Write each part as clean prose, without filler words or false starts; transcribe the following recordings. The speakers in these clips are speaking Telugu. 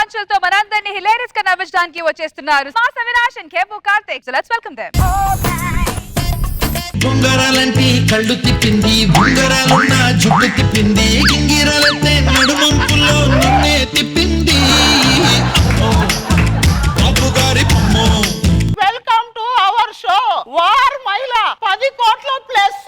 పంచులతో మనందరినీ హిలేరియస్ గా నవ్వించడానికి వచ్చేస్తున్నారు mass Avinash and Kevvu Karthik. So let's welcome them. బొంగరాలంటే కళ్ళు తిప్పింది, బొంగరాలున్న జుట్టు తిప్పింది, గింగిరాలంటే నడుమంపుల్లో నిన్నే తిప్పింది. Welcome to our show war మహిళ 10 కోట్ల ప్లస్.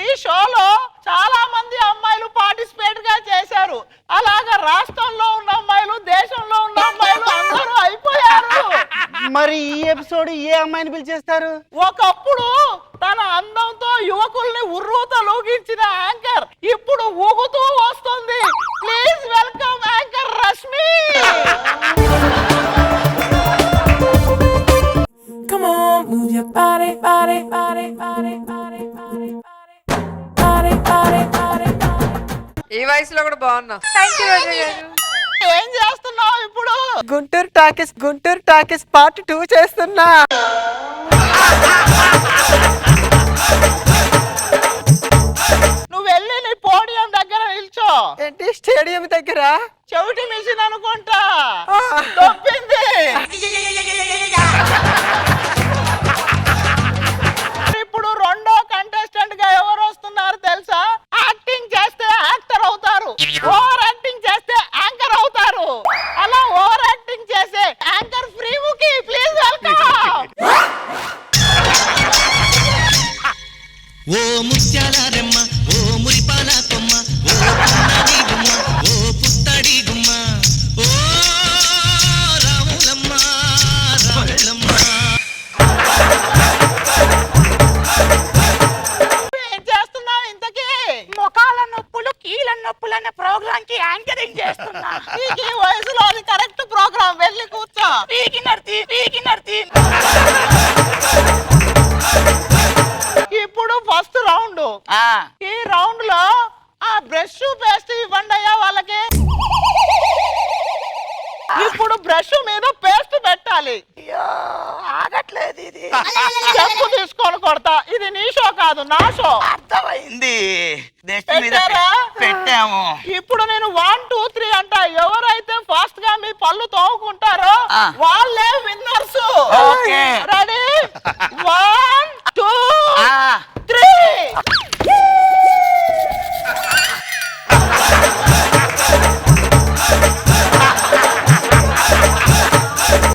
ఈ షోలో చాలా మంది అమ్మాయిలు పార్టిసిపేట్ గా చేశారు. అలాగా రాష్ట్రంలో ఉన్న అమ్మాయిలు, దేశంలో ఉన్న అమ్మాయిలు అందరూ అయిపోయారు. మరి ఈ ఎపిసోడ్ ఏ అమ్మాయిని పిలిచేస్తారు? ఒకప్పుడు తన అందంతో యువకుల్ని ఉర్రూత లూగించిన యాంకర్ ఇప్పుడు ఊగుతూ వస్తుంది. Please welcome anchor Rashmi. Come on, move your body, body, body, body, body, body, body, body, body, body. ఈ వయసులో కూడా బాగున్నా. థాంక్యూ రోజా గారు. ఏం చేస్తున్నావు ఇప్పుడు? గుంటూరు టాకీస్ పార్ట్ 2 చేస్తున్నా. నువ్వు వెళ్ళి నీ పోడియం దగ్గర నిల్చో. ఏంటి స్టేడియం దగ్గర? చెవిటి మిషన్ అనుకుంటా తప్పింది. ఇప్పుడు రెండో కంటెస్టెంట్ గా ఎవరు వస్తున్నారు తెలుసా? యాక్టింగ్ చేస్తే యాక్టర్ అవుతారు, ఓవర్ యాక్టింగ్ చేస్తే యాంకర్ అవుతారు. అలా ఓవర్ యాక్టింగ్ చేసే యాంకర్ ఫ్రీ ముకి ప్లీజ్ వెల్కమ్. ఓ ముత్యాల రెమ్మ, ఓ మురిపాల కొమ్మ, ఓ పున్నమి గుమ్మ, ఓ పుత్తడి గుమ్మ, ఓ రాములమ్మ రాములమ్మ. ఏం చేస్తున్నావు ఇంతకీ? మొఖాల నొప్పులు కీళ్ళ నొప్పులు అనే ప్రోగ్రామ్ కి యాంకరింగ్ చేస్తున్నా. ఈ వయసులో అది కరెక్ట్ ప్రోగ్రామ్. వెళ్ళి కూర్చో. ఇప్పుడు ఫస్ట్ రౌండ్. ఈ రౌండ్ లో ఆ బ్రష్ పేస్ట్ ఇవ్వండి అయ్యా వాళ్ళకి. ఇప్పుడు బ్రష్ మీద పేస్ట్ పెట్టాలి. ఆగట్లేదు ఇది. చెప్పు తీసుకొని కొడతా. ఇది నీ షో కాదు, నా షో. అర్థమైంది. పెట్టారా? పెట్టాము. ఇప్పుడు నేను 1 2 3 అంటా. ఎవరైతే ఫాస్ట్ గా మీ పళ్ళు తోముకుంటారో వాళ్ళే విన్నర్స్. ఓకే. రెడీ? 1 2 ఆ 3.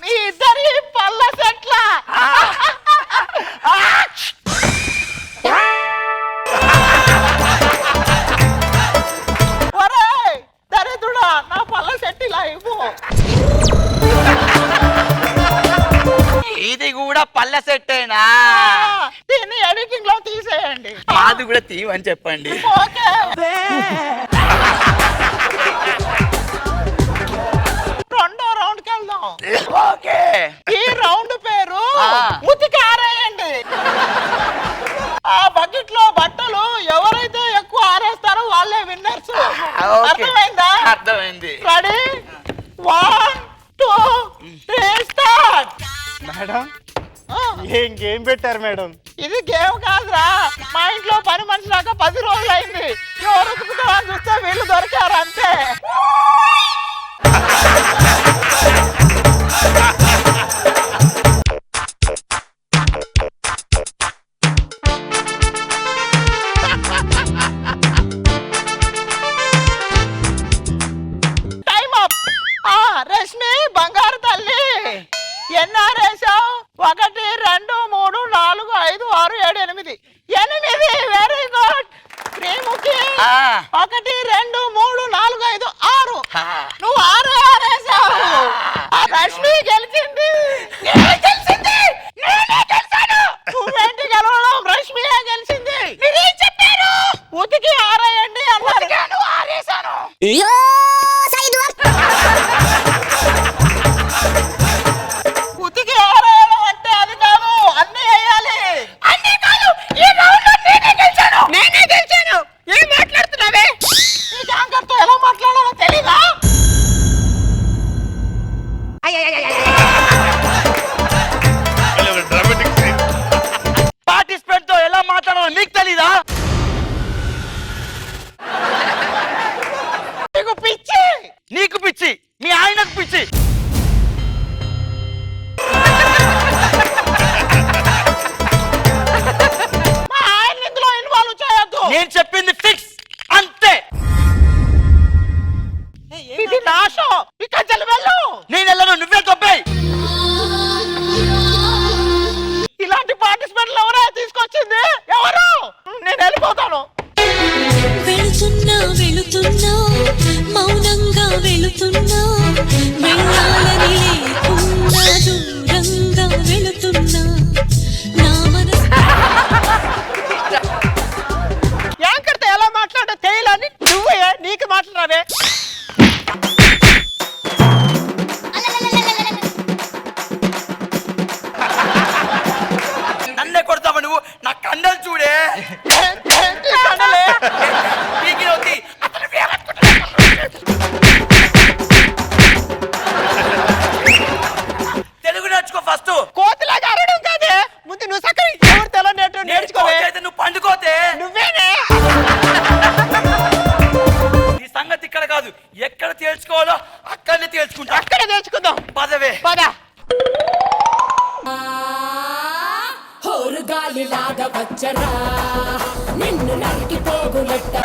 మీ ఇద్దరి పళ్ళ సెట్ల. ఒరేయ్ దరిద్రుడా, నా పళ్ళ సెట్ ఇలా ఇవ్వు. ఇది కూడా పళ్ళ సెట్టేనా? దీన్ని ఎడిటింగ్ లో తీసేయండి. మాది కూడా తీవని చెప్పండి. ఓకే. రెండో రౌండ్ కి వెళ్దాం. ఓకే. ఈ రౌండ్ పేరు ఉతికి ఆరేయండి. ఆ బకెట్ లో బట్టలు ఎవరైతే ఎక్కువ ఆరేస్తారో వాళ్ళే విన్నర్స్. అర్థమైందా? అర్థమైంది. రెడీ? 1 2 3 స్టార్ట్. మేడం ఏం గేమ్ పెట్టారు మేడం? ఇది గేమ్ కాదురా, మా ఇంట్లో పని మనిషి దాకా 10 రోజులు అయింది. ఎవరు ఉతుకుతామని చూస్తే వీళ్ళు దొరికారు అంతే. Time up. రష్మి బంగారు తల్లి, ఎన్నారేసావు? 1 2 3 4 5 6 7 8. 8. Very good. ప్రేముకి 1 2 3 4 5 6. నువ్వు 6 ఆరేసావు. ఆ రష్మి గెలిచింది. నువ్వేంటి గెలవడం? రష్మియే గెలిచింది. మీరేం చెప్పారు? ఉతికి ఆరేయండి అన్నారు. ఆరేసాను. ఉతికి ఆరేయడం అంటే అది కాదు, అన్ని వేయాలి. అన్ని కాదు, ఈ రౌండ్ లో నేనే గెలిచాను. ఏం మాట్లాడుతున్నావే? ఈ యాంకర్ తో ఎలా మాట్లాడాలో తెలీదా? పార్టిసిపెంట్ తో ఎలా మాట్లాడాలో నీకు తెలీదా? మనిషి. మా ఆయన ఇందులో ఇన్వాల్వ్ చేయొద్దు. నేను చెప్పింది ఫిక్స్ అంతే. ఇది నా షో, ఇక్కడ చెల్లి వెళ్ళు. నేను వెళ్ళను, నువ్వే తొప్పాయి. ఇలాంటి పార్టిసిపెంట్లు ఎవరో తీసుకొచ్చింది, ఎవరు? నేను వెళ్ళిపోతాను. వెళుతున్నా వెళుతున్నా మౌనంగా వెళుతున్నా వెళ్ళాలని లేకుండా దూరంగా వెళుతున్నా నా మనసు యాంకర్తో ఎలా మాట్లాడో తెలియాలని నువ్వే నీకు మాట్లాడరావే. నన్నే కొడతావా నువ్వు? నా కండలు చూడే. కనలే. పీకినవుతి. తెలుగు నేర్చుకో ఫస్ట్. కోతిలాగా అరవడం కాదే, ముందు నువ్వు సక్కగా ఎవరు తెల నేర్చుకోవే. నేర్చుకోతే నువ్వు పండుకోతే. నువ్వేనే. ఈ సంగతి ఇక్కడ కాదు, ఎక్కడ తేల్చుకోవాలో అక్కడనే తేల్చుకుంటా. అక్కడే నేర్చుకుందాం. పదవే. పద. హోరుగాలిలాగా వచ్చరా నిన్ను నరికి పోగులెట్ట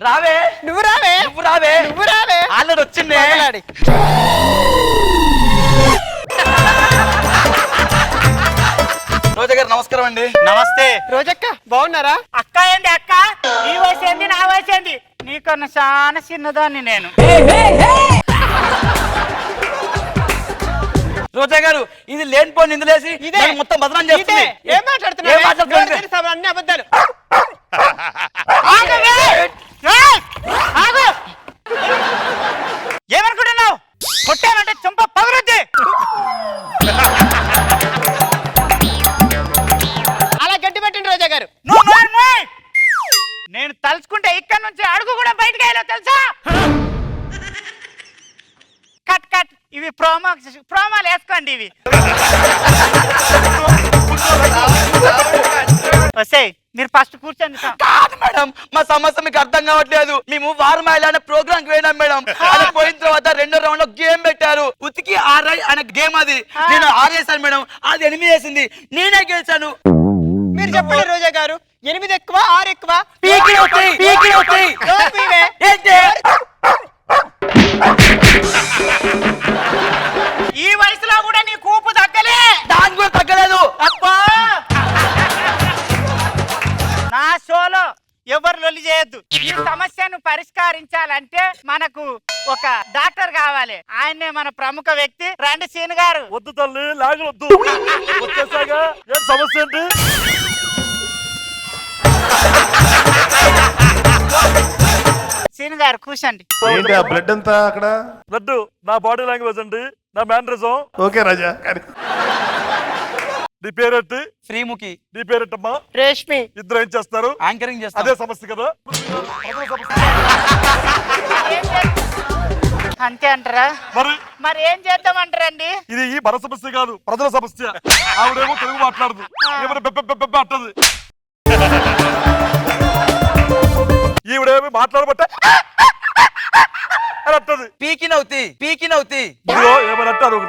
రావే. నువ్వు రావే. నువ్వు రావే. నువ్వు రావే. ఆల్రెడీ వచ్చిందే. మొదలాడి. రోజా గారు నమస్కారం అండి. నమస్తే. రోజక్క బాగున్నారా? అక్క ఏంది అక్క? ఈ వయసు ఏంది, నా వయసు ఏంది? నీకన్నా చాలా చిన్నదాన్ని నేను. రోజా గారు ఇది లేనిపోని నిందలేసి ఇదే. నన్ను మొత్తం బదనాం చేస్తుంది. ఇదే. ఏం మాట్లాడుతున్నావు? ఏం మాట్లాడుతున్నావు? ఎవరు తెలుసా? అన్ని అబద్ధాలు. ఆగవే! ఏయ్! ఆగు! ఏమనుకుంటున్నావు? కొట్టామంటే చెంప పగులుద్ది. అలా గట్టి పెట్టండి రోజా గారు. నువ్వు నోరు మూయ్. నేను తలుచుకుంటే ఇక్కడ నుంచి అడుగు కూడా బయటకు వెళ్ళో తెలుసా? Cut cut. ఇవి ప్రోమాలు వేసుకోండి. ఇవి వస్తాయి. మీరు ఫస్ట్ కూర్చోండి. కాదు మేడం, మా సమస్య మీకు అర్థం కావట్లేదు. మేము వారమాయిల్ అనే ప్రోగ్రామ్ కి పోయినాం మేడం. అది పోయిన తర్వాత రెండో రౌండ్ లో గేమ్ పెట్టారు. ఉతికి ఆర్ఐ అనే గేమ్ అది. నేను 6 వేసాను మేడం, అది 8 వేసింది. నేనే గెలిచాను. మీరు చెప్పండి రోజా గారు, 8 ఎక్కువ 6 ఎక్కువ? పీకి అవుతాయి, పీకి అవుతాయి. ఎవరు పీవే? ఏంటి? ఈ వయసులో కూడా నీ కూపు తగ్గలే. దాని కూడా తగ్గలేదు. అబ్బా! నా షోలో ఎవరు లొల్లి చేయొద్దు. ఈ సమస్యను పరిష్కరించాలంటే మనకు ఒక డాక్టర్ కావాలి. ఆయన్నే మన ప్రముఖ వ్యక్తి రండి సీన్ గారు. వద్దు తల్లి, లాగలొద్దు. వచ్చేసాగా ఏం సమస్య ఏంటి? సీన్ గారు కూర్చోండి. ఏంటి ఆ బ్లడ్ అంతా అక్కడ? బ్లడ్ నా బాడీ లాంగ్వేజ్ అండి, నా మేనరిజం. ఓకే రాజా కానీ నీ పేరేంటి? శ్రీముఖి. నీ పేరేంటమ్మా? రేష్మి. ఇద్దరు ఏం చేస్తారు? యాంకరింగ్ చేస్తా. అదే సమస్య కదా. అంతే అంటారా? మరి ఏం చేద్దామంటారండి? ఇది ఈ మన సమస్య కాదు, ప్రజల సమస్య. ఆవిడేమో తెలుగు మాట్లాడదు, ఏమైనా బెబ్బెబ్బెబ్బెబ్బె అంటది. ఈవిడేమి మాట్లాడబట్టే అని అంటది. పీకినవుతి, పీకినవుతి. ఇదిగో ఏమని అంటారు.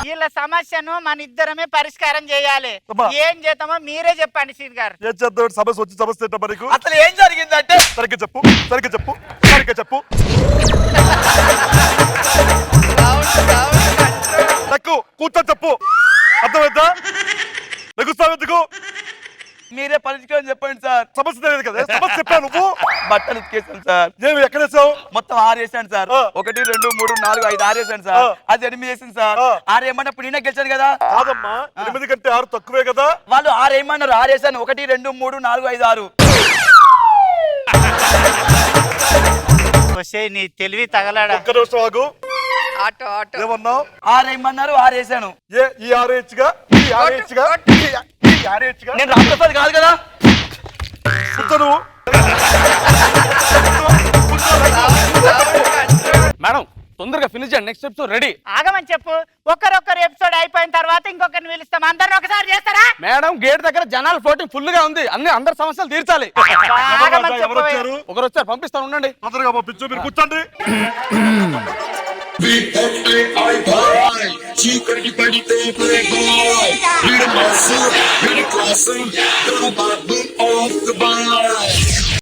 వీళ్ళ సమస్యను మన ఇద్దరమే పరిష్కారం చేయాలి. అమ్మా. ఏం చేద్దామో మీరే చెప్పండి సీన్ గారు. ఏం చేద్దాం? సమస్య వచ్చి సమస్య ఏంటో మనకు. అసలు ఏం జరిగిందంటే సరిగ్గా చెప్పు, సరిగ్గా చెప్పు, సరిగ్గా చెప్పు. తక్కువ కూర్చొని చెప్పు. అర్థమైందా? లెగుస్తావెందుకు? మీరే పరిష్కారం చెప్పండి సార్. సమస్య తెలియదు కదా, సమస్య చెప్పాను. నువ్వు బట్టలు ఉతికేసాను సార్. నేను ఎక్కడేసావు? మొత్తం 6 వేసాను సార్. 1 2 3 4 5 6 వేసాను సార్. అది 8 వేసింది సార్. 6 ఏమన్నప్పుడు నేనే గెలిచాను కదా. కాదమ్మా, 8 కంటే 6 తక్కువే కదా. వాళ్ళు 6 ఏమన్నారు? 6 వేసాను. 1 2 3 4 5 6. వస్తే నీ తెలివి తగలాడా. ఒక్క నిమిషం ఆగు. ఆటో ఆటో ఏమన్నావు? 6 ఏమన్నారు? 6 వేసాను. ఈ ఆరేచ్గా, ఈ ఆరేచ్గా, ఈ ఆరేచ్గా. నేను రామప్రసాద్ కాదు కదా. కూర్చోను. మేడం తొందరగా ఫినిష్ చేయండి, నెక్స్ట్ ఎపిసోడ్ రెడీ. ఆగమని చెప్పు. ఒక్కరొక్కరు ఎపిసోడ్ అయిపోయిన తర్వాత ఇంకొకరిని పిలుస్తాం. అందరిని ఒకసారి చేస్తారా? మేడం గేట్ దగ్గర జనాల ఫ్లోటింగ్ ఫుల్ గా ఉంది, అందరి సమస్యలు తీర్చాలి. ఆగమని ఎవరు చెప్పు. వచ్చారు? ఒకరు వచ్చారు, పంపిస్తాను, ఉండండి. తొందరగా పంపించు, మీరు కూర్చోండి.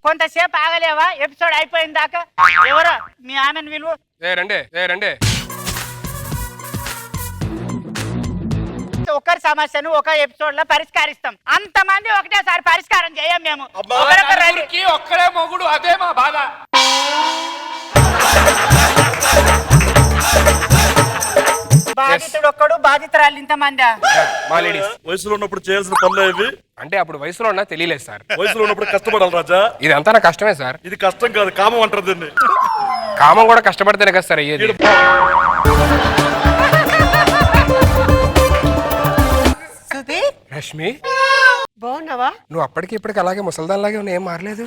కొంతసేపు ఆగలేవా ఎపిసోడ్ అయిపోయిన దాకా? ఎవరో మీ ఆమెను విలువ. రండి ఒకరి సమస్యను ఒక ఎపిసోడ్ లో పరిష్కరిస్తాం. అంతమంది ఒకటేసారి పరిష్కారం చేయం మేము. ఒకరొకరు రండి. ఒక్కడే మొగుడు, అదే మా బాధ. బాధితుడు ఒక్కడు, బాధితురాలు ఇంతమంది. మా లేడీస్ వయసులో ఉన్నప్పుడు చేయాల్సిన పనులు ఇవి. అంటే అప్పుడు వయసులో ఉన్నా తెలియలేదు సార్. వయసులో ఉన్నప్పుడు కష్టపడాలి రాజా. ఇదంతా నా కష్టమే సార్. ఇది కష్టం కాదు, కామం అంటారు దీన్ని. కామం కూడా కష్టపడితేనే కదా సార్ అయ్యేది. సుధీర్ రష్మి, బాగున్నావా? నువ్వు అప్పటికి ఇప్పటికి అలాగే ముసల్దాన్లాగే ఉన్నా, ఏం మారలేదు.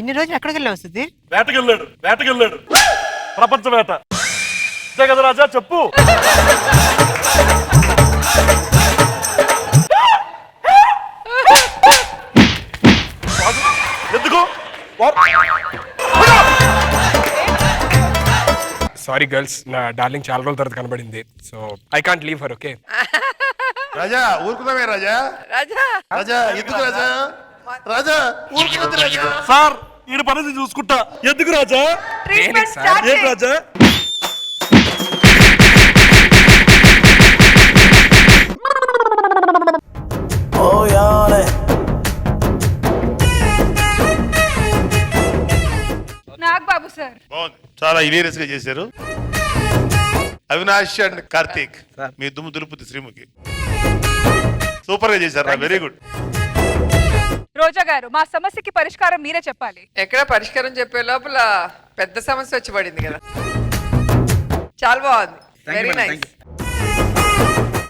ఇన్ని రోజులు ఎక్కడికి వెళ్ళావు సుధీర్? వేటకెళ్ళాడు ప్రపంచ వేట. అంతే కదా రాజా, చెప్పు. ఎందుకు? సారీ గర్ల్స్, నా డార్లింగ్ చాలా రోజుల తర్వాత కనబడింది. So I can't leave her. Okay Raja ఊరుకున్నావే రాజా. రాజా ఎందుకు రాజా? రాజా ఊరుకున్నది రాజా. సార్ ఈయన పని చూసుకుంటా. ఎందుకు రాజా? Treatment sir? స్టార్ట్ ఏం చేయి. రాజా? నాగబాబు సార్, బాగుంది, చాలా హిలేరియస్ గా చేశారు. అవినాష్ అండ్ కార్తీక్ మీ దుమ్ము దులుపుతి శ్రీముఖి సూపర్ గా చేశారు. Very good. రోజా గారు, మా సమస్యకి పరిష్కారం మీరే చెప్పాలి. ఎక్కడ పరిష్కారం చెప్పే లోపల పెద్ద సమస్య వచ్చి పడింది కదా. చాలా బాగుంది, వెరీ నైస్.